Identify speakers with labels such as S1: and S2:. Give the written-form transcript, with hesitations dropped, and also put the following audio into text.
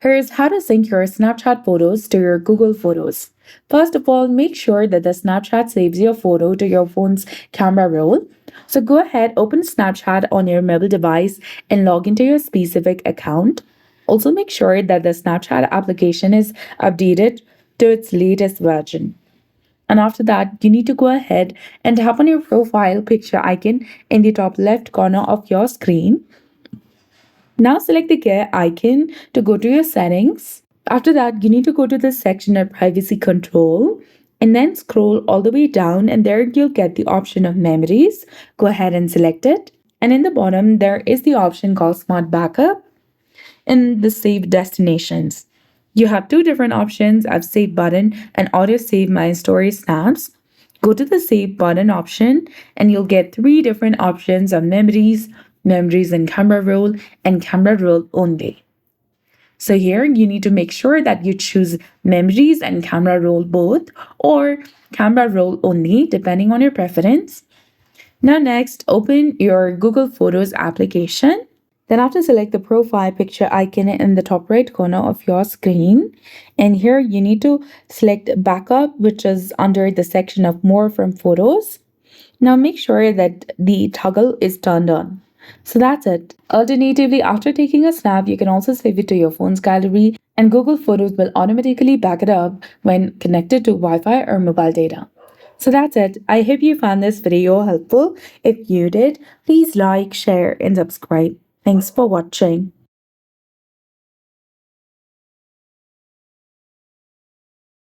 S1: Here's how to sync your Snapchat photos to your Google Photos. First of all, make sure that the Snapchat saves your photo to your phone's camera roll. So go ahead, open Snapchat on your mobile device and log into your specific account. Also, make sure that the Snapchat application is updated to its latest version. And after that, you need to go ahead and tap on your profile picture icon in the top left corner of your screen. Now select the gear icon to go to your settings. After that, you need to go to the section of privacy control and then scroll all the way down, and there you'll get the option of memories. Go ahead and select it. And in the bottom, there is the option called Smart Backup and the Save Destinations. You have two different options, of Save button and Auto Save My Story Snaps. Go to the Save button option and you'll get three different options of memories, memories in camera roll, and camera roll only. So here you need to make sure that you choose memories and camera roll both or camera roll only depending on your preference. Now next, open your Google Photos application. Then after select the profile picture icon in the top right corner of your screen. And here you need to select backup, which is under the section of more from photos. Now make sure that the toggle is turned on. So that's it. Alternatively, after taking a snap, you can also save it to your phone's gallery and Google Photos will automatically back it up when connected to Wi-Fi or mobile data. So that's it. I hope you found this video helpful. If you did, please like, share, and subscribe. Thanks for watching.